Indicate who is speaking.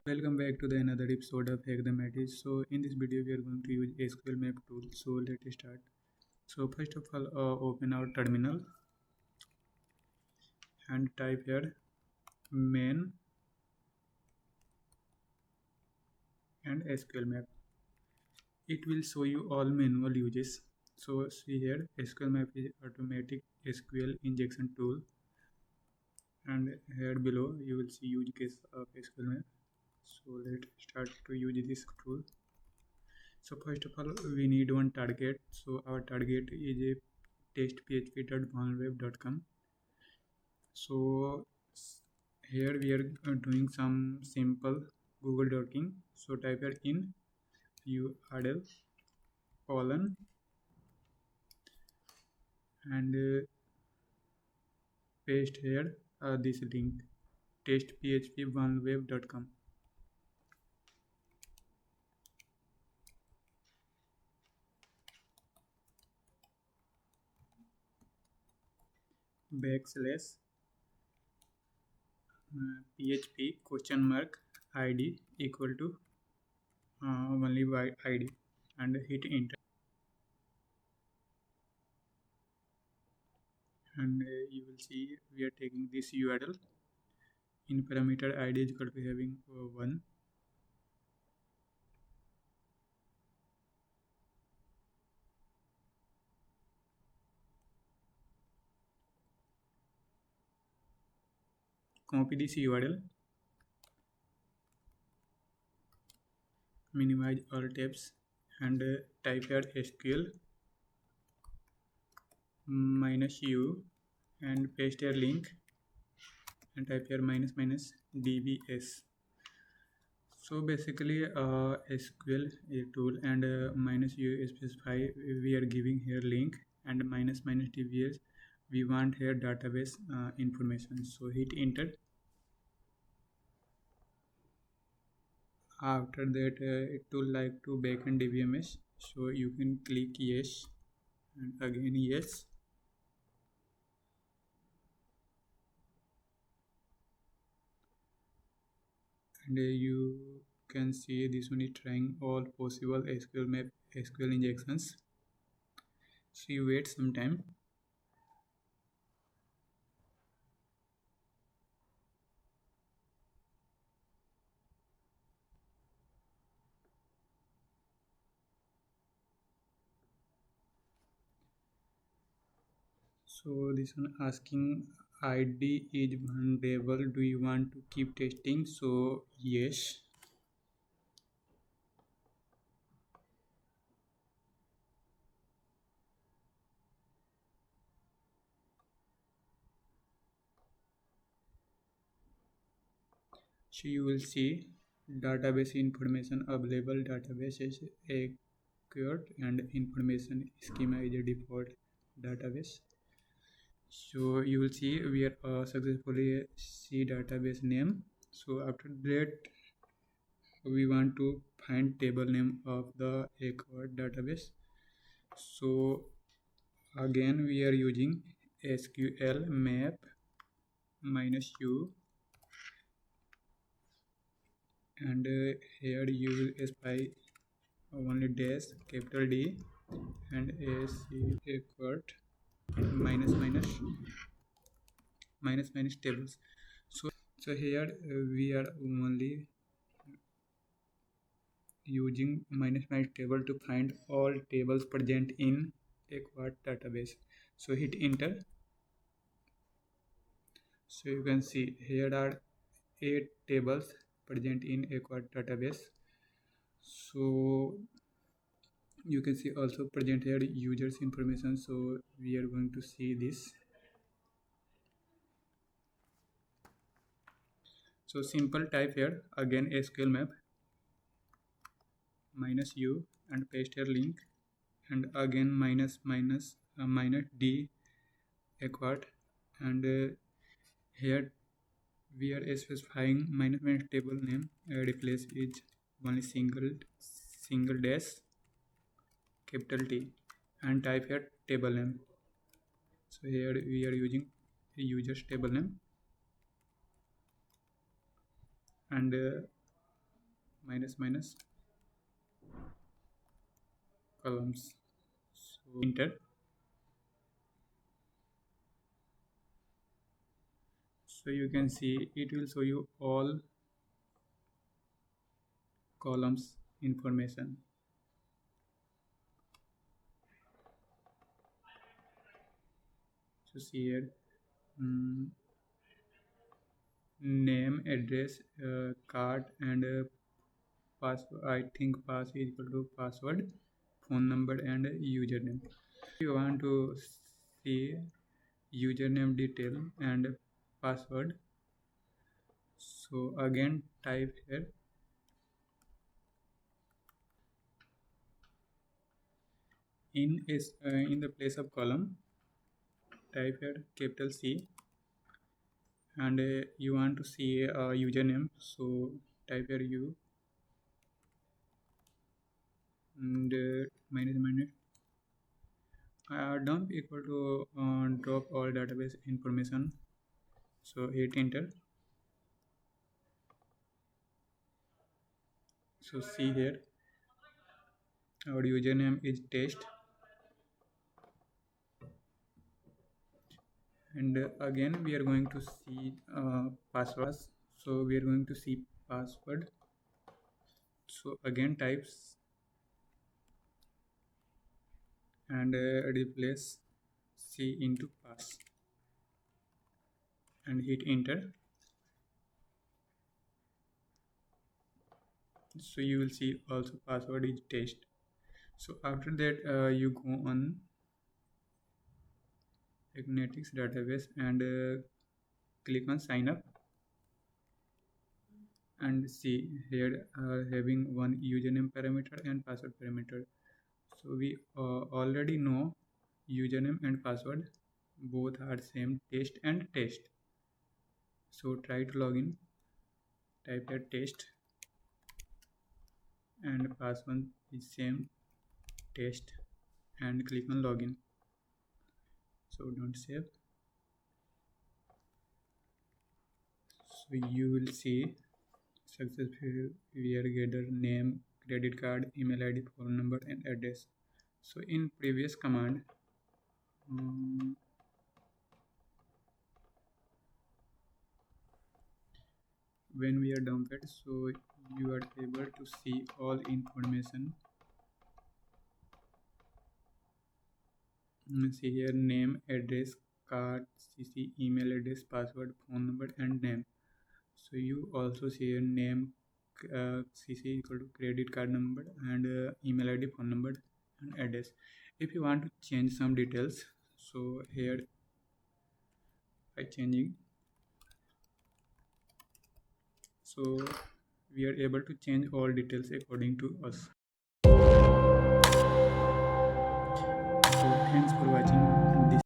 Speaker 1: Welcome back to the another episode of Hack the Matrix. So in this video we are going to use SQLMap tool. So let's start. So first of all, open our terminal and type here main and SQLMap. It will show you all manual uses. So see here, SQLMap is automatic SQL injection tool, and here below you will see use case of SQLMap. So let's start to use this tool. So first of all, we need one target. So our target is a testphp.vulnerabilities.com. So here we are doing some simple Google docking. So type here in URL colon and paste here this link testphp.vulnerabilities.com. backslash php question mark id equal to only id and hit enter, and you will see we are taking this URL in parameter id is equal to having 1. Copy this URL, minimize all tabs, and type here SQL -u and paste here link and type here -dbs. So basically SQL a tool and -u specify we are giving here link and -dbs we want here database information. So hit enter. After that it will like to backend DBMS, so you can click yes and again yes, and you can see this one is trying all possible SQL injections. So you wait some time. So this one asking id is vulnerable, do you want to keep testing? So yes. So you will see database information available, database is accurate, and information schema is a default database. So you will see we are successfully see database name. So after that we want to find table name of the accurate database. So again we are using SQLMap -u, and here you will spy only dash capital D and accurate minus tables. So here we are only using minus table to find all tables present in accurate database. So hit enter. So you can see here are 8 tables present in accurate database. So you can see also present here users information. So we are going to see this. So simple type here again SQLMap -u and paste here link and again -d accurate, and here we are specifying minus table name replace is only single dash capital T and type here table name. So here we are using users table name, and minus minus columns. So enter. So you can see it will show you all columns information. So see here, name, address, card, and password. I think pass is equal to password, phone number, and username. If you want to see username detail and password, so again type here in the place of column, type here capital C, and you want to see a username, so type here u and minus minus dump equal to drop all database information, so hit enter. So see here our username is test, and again we are going to see passwords, so we are going to see password, so again types and replace C into pass and hit enter. So you will see also password is test. So after that you go on Agnetics database and click on sign up, and see here having one username parameter and password parameter. So we already know username and password both are same, test and test. So try to log in, type here test, and password is same, test, and click on login. So don't save. So you will see successful we are gather name, credit card, email ID, phone number, and address. So in previous command, when we are dumped, so you are able to see all information. See here name, address, card, CC, email address, password, phone number, and name. So you also see your name, CC equal to credit card number, and email ID, phone number, and address. If you want to change some details, so here by changing, so we are able to change all details according to us. So thanks for watching.